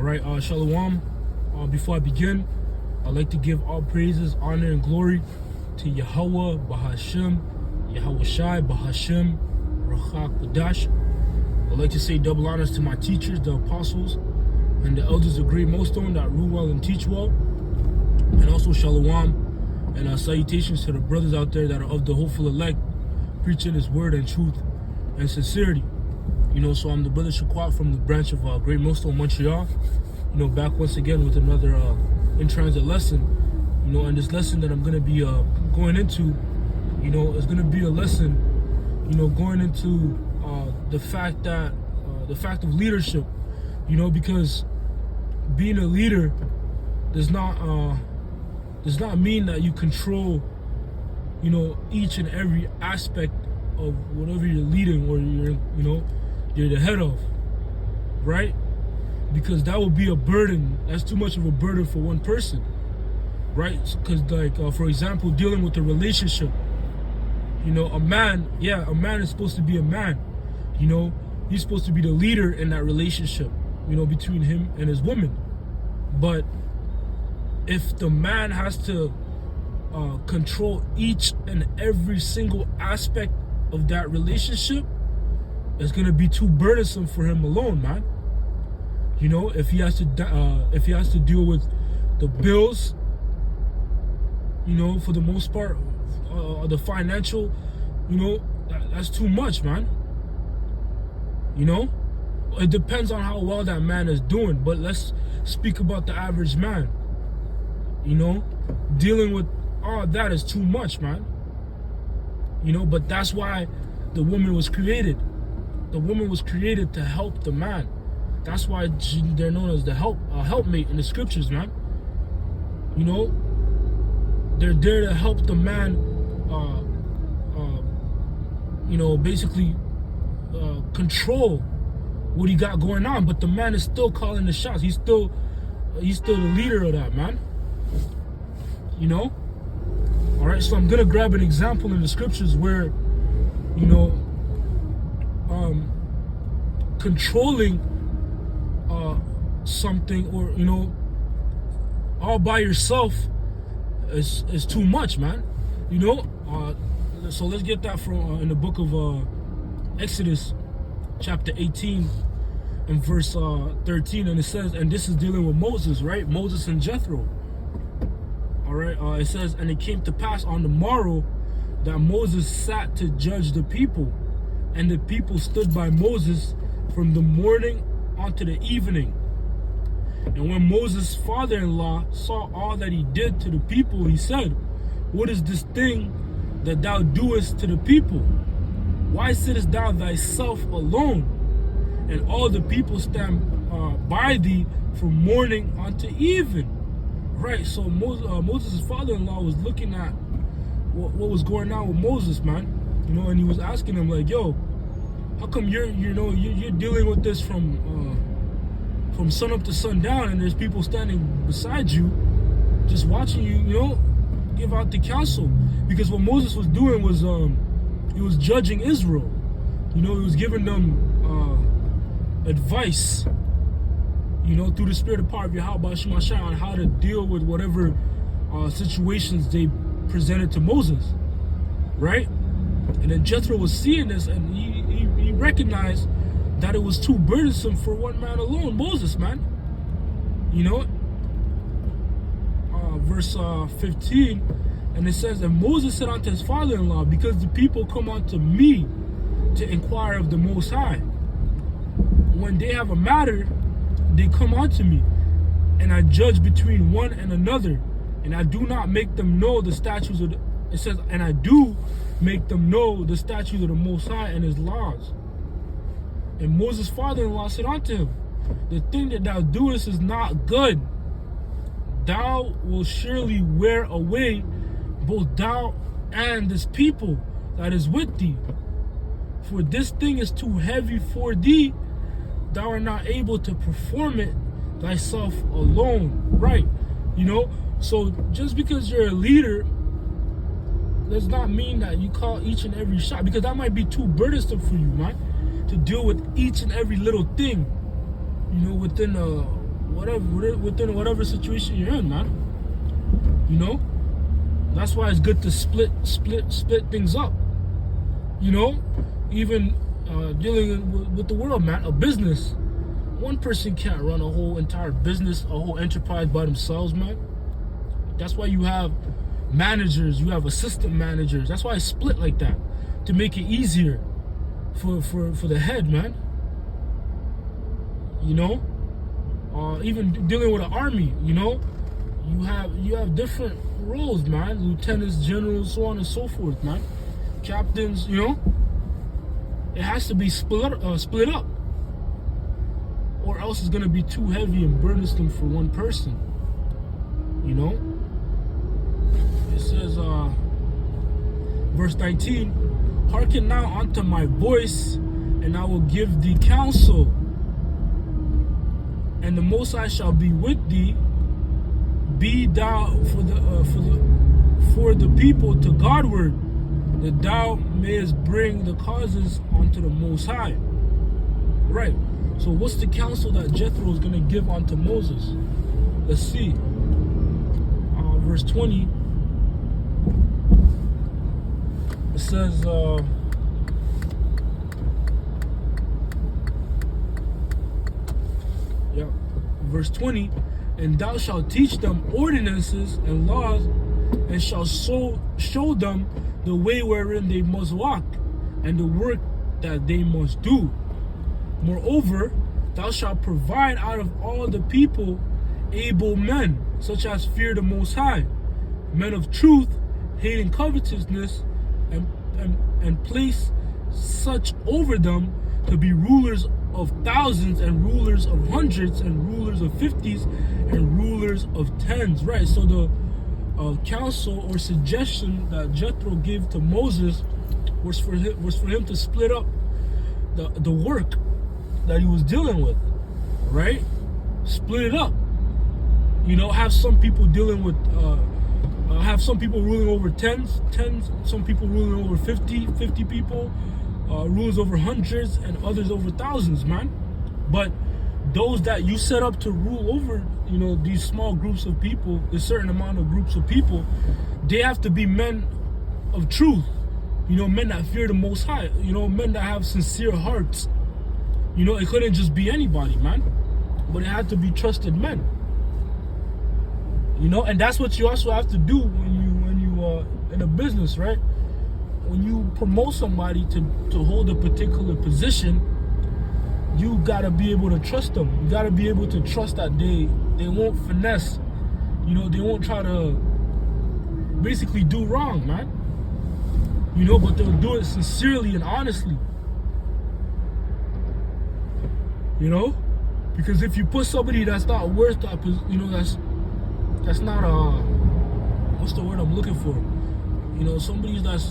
right, Shalom. Before I begin, I'd like to give all praises, honor, and glory to Yahweh, Bahashem, Yahweh Shai, Bahashem, Rachak Kodash. I'd like to say double honors to my teachers, the apostles, and the elders of Great Millstone that rule well and teach well. And also Shalom and salutations to the brothers out there that are of the hopeful elect, preaching His word and truth and sincerity. So I'm the brother Shaquat from the branch of Great Millstone, Montreal. Back once again with another in-transit lesson. And this lesson that I'm going to be going into, is going to be a lesson, going into the fact of leadership. Because being a leader does not mean that you control, each and every aspect of whatever you're leading or you're the head of, right? Because that would be a burden. That's too much of a burden for one person, right? Because for example, dealing with a relationship, a man is supposed to be a man. He's supposed to be the leader in that relationship, between him and his woman. But if the man has to control each and every single aspect of that relationship, it's gonna be too burdensome for him alone, man. If he has to deal with the bills, for the most part, the financial, that's too much, man. It depends on how well that man is doing, but let's speak about the average man. Dealing with all that is too much, man. But that's why the woman was created. The woman was created to help the man. That's why they're known as the helpmate in the scriptures, man. They're there to help the man, basically control what he got going on. But the man is still calling the shots. He's still the leader of that, man. All right, so I'm gonna grab an example in the scriptures where, controlling something or all by yourself is too much, man. So let's get that from in the book of Exodus chapter 18 and verse 13, and it says, and this is dealing with Moses, right? Moses and Jethro. All right, it says, and it came to pass on the morrow that Moses sat to judge the people, and the people stood by Moses from the morning unto the evening. And when Moses' father-in-law saw all that he did to the people, he said, what is this thing that thou doest to the people? Why sittest thou thyself alone? And all the people stand by thee from morning unto even. Right, so Moses' father-in-law was looking at what was going on with Moses, man. And he was asking him like, yo, how come you're dealing with this from sun up to sundown, and there's people standing beside you, just watching you, give out the counsel? Because what Moses was doing was, he was judging Israel. He was giving them advice, through the spirit and power of Yahweh Shemashah on how to deal with whatever situations they presented to Moses, right? And then Jethro was seeing this, and he recognized that it was too burdensome for one man alone, Moses, man. Verse 15, and it says, and Moses said unto his father-in-law, because the people come unto me to inquire of the Most High. When they have a matter, they come unto me, and I judge between one and another, and I do not make them know the statutes of it says, and I do make them know the statutes of the Most High and His laws. And Moses' father-in-law said unto him, the thing that thou doest is not good. Thou wilt surely wear away both thou and this people that is with thee. For this thing is too heavy for thee. Thou art not able to perform it thyself alone. Right? So just because you're a leader does not mean that you call each and every shot, because that might be too burdensome for you, man, to deal with each and every little thing, within within whatever situation you're in, man. You know, that's why it's good to split things up. You know, even dealing with the world, man. A business, one person can't run a whole entire business, a whole enterprise by themselves, man. That's why you have managers, you have assistant managers. That's why I split like that, to make it easier for the head, man. You know, even dealing with an army, you know, you have different roles, man. Lieutenants, generals, so on and so forth, man. Captains, you know. It has to be split up, or else it's gonna be too heavy and burdensome for one person. You know. It says, verse 19, hearken now unto my voice, and I will give thee counsel. And the Most High shall be with thee. Be thou for the people to Godward, that thou mayest bring the causes unto the Most High. Right. So what's the counsel that Jethro is going to give unto Moses? Let's see. Verse 20. It says, verse 20, and thou shalt teach them ordinances and laws, and shalt show them the way wherein they must walk, and the work that they must do. Moreover, thou shalt provide out of all the people able men, such as fear the Most High, men of truth, hating covetousness, and place such over them to be rulers of thousands, and rulers of hundreds, and rulers of fifties, and rulers of tens. Right. So the counsel or suggestion that Jethro gave to Moses was for him to split up the work that he was dealing with. Right. Split it up. You know, have some people dealing with. Have some people ruling over tens, some people ruling over 50 people, rulers over hundreds, and others over thousands, man. But those that you set up to rule over, you know, these small groups of people, a certain amount of groups of people, they have to be men of truth, you know, men that fear the Most High, you know, men that have sincere hearts. You know, it couldn't just be anybody, man, but it had to be trusted men. You know, and that's what you also have to do when you in a business, right? When you promote somebody to hold a particular position, you gotta be able to trust them. You gotta be able to trust that they won't finesse. You know, they won't try to basically do wrong, man. You know, but they'll do it sincerely and honestly. You know, because if you put somebody that's not worth that, you know, that's not what's the word I'm looking for? You know, somebody that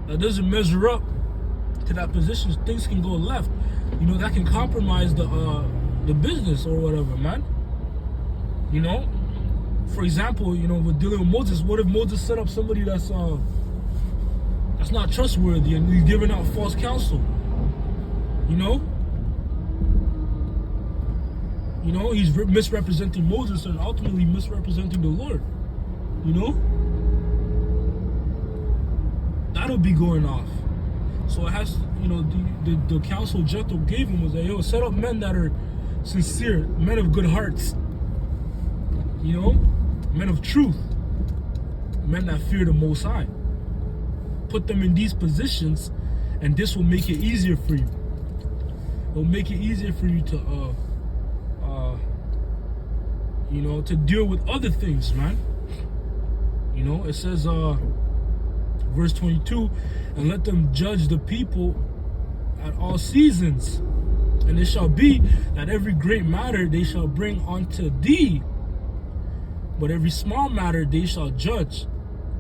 doesn't measure up to that position, things can go left. You know, that can compromise the business or whatever, man. You know, for example, you know, with dealing with Moses, what if Moses set up somebody that's not trustworthy and he's giving out false counsel? You know? You know, he's misrepresenting Moses and ultimately misrepresenting the Lord. You know? That'll be going off. So it has, you know, the counsel Jethro gave him was that, yo, set up men that are sincere, men of good hearts. You know? Men of truth. Men that fear the Most High. Put them in these positions, and this will make it easier for you. It'll make it easier for you to you know, to deal with other things, man. You know, it says, verse 22, and let them judge the people at all seasons. And it shall be that every great matter they shall bring unto thee, but every small matter they shall judge.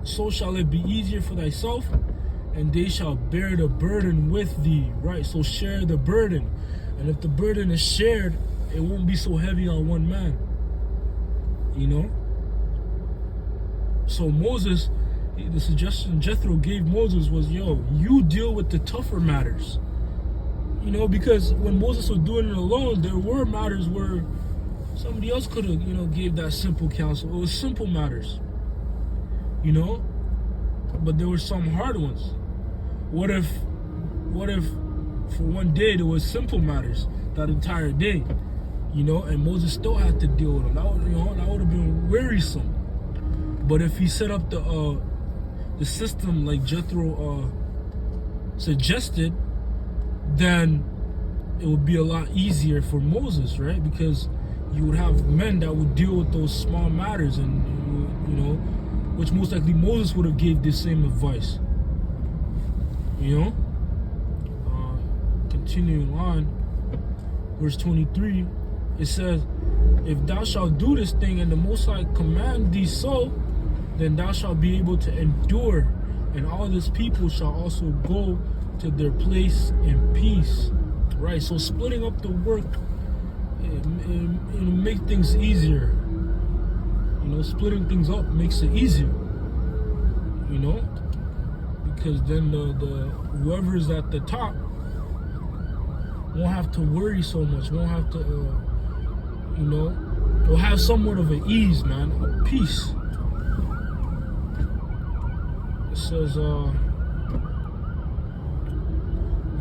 So shall it be easier for thyself, and they shall bear the burden with thee. Right, so share the burden. And if the burden is shared, it won't be so heavy on one man. You know? So Moses, the suggestion Jethro gave Moses was, yo, you deal with the tougher matters. You know, because when Moses was doing it alone, there were matters where, Somebody else could have, gave that simple counsel. It was simple matters, but there were some hard ones. What if for one day there was simple matters that entire day, and Moses still had to deal with them? That would have been wearisome. But if he set up the system like Jethro suggested, then it would be a lot easier for Moses, right? Because you would have men that would deal with those small matters, and which most likely Moses would have gave the same advice. Continuing on, verse 23, it says, if thou shalt do this thing and the Most High command thee so, then thou shalt be able to endure, and all this people shall also go to their place in peace. Right, so splitting up the work, it'll make things easier. Splitting things up makes it easier. Because then the whoever's at the top won't have to worry so much. Won't have to, will have somewhat of an ease, man, a peace. It says,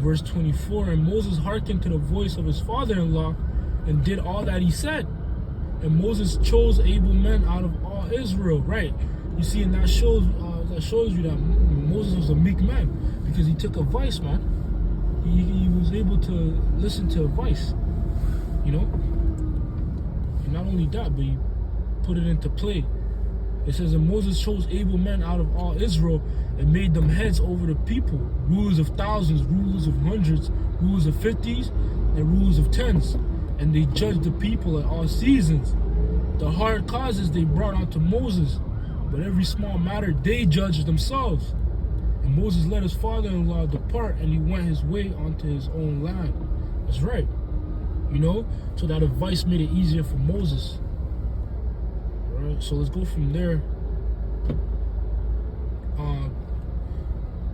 verse 24, and Moses hearkened to the voice of his father-in-law and did all that he said. And Moses chose able men out of all Israel. Right. You see, and that shows you that Moses was a meek man, because he took advice, man. He was able to listen to advice, And not only that, but he put it into play. It says, and Moses chose able men out of all Israel and made them heads over the people, rulers of thousands, rulers of hundreds, rulers of 50s, and rulers of 10s. And they judged the people at all seasons. The hard causes they brought unto Moses, but every small matter they judged themselves. And Moses let his father-in-law depart, and he went his way unto his own land. That's right. So that advice made it easier for Moses. All right, so let's go from there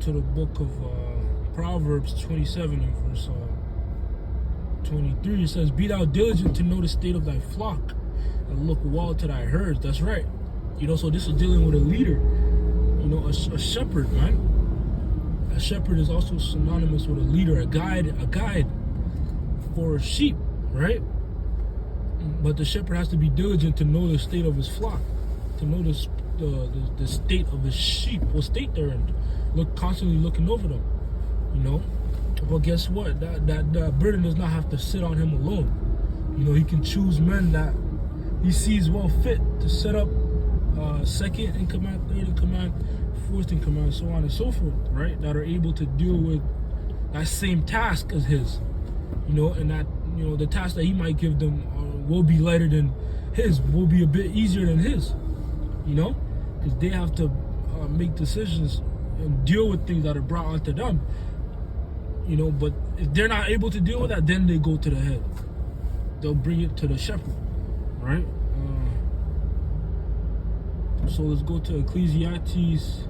to the book of Proverbs 27 and verse 23. It says, be thou diligent to know the state of thy flock, and look well to thy herds. That's right. So this is dealing with a leader, a shepherd, man. A shepherd is also synonymous with a leader, a guide for sheep, right? But the shepherd has to be diligent to know the state of his flock, to know the state of his sheep, what state they're in. Constantly looking over them, But guess what? That burden does not have to sit on him alone. He can choose men that he sees well fit to set up second in command, third in command, fourth in command, so on and so forth, right? That are able to deal with that same task as his, and that, the task that he might give them will be lighter than his, will be a bit easier than his, because they have to make decisions and deal with things that are brought onto them, but if they're not able to deal with that, then they go to the head. They'll bring it to the shepherd, right? So let's go to Ecclesiastes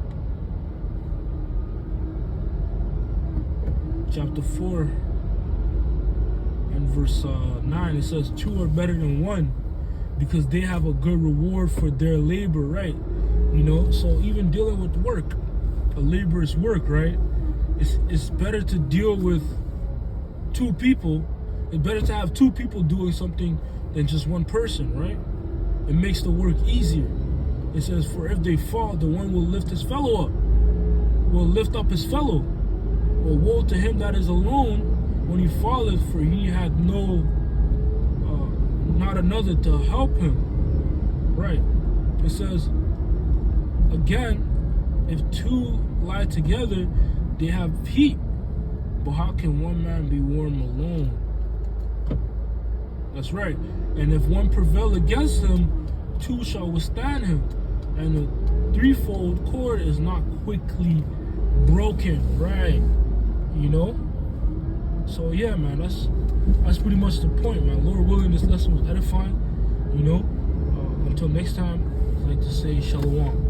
chapter 4 and verse 9. It says, two are better than one, because they have a good reward for their labor, right? So even dealing with work, a laborer's work, right? It's better to deal with two people. It's better to have two people doing something than just one person, right? It makes the work easier. It says, for if they fall, the one will lift his fellow up, will lift up his fellow. But woe to him that is alone when he falleth, for he had not another to help him. Right. It says, again, if two lie together, they have heat. But how can one man be warm alone? That's right. And if one prevail against him, two shall withstand him. And a threefold cord is not quickly broken, right? So yeah, man, that's pretty much the point, man. Lord willing, this lesson was edifying. Until next time, I'd like to say shalom.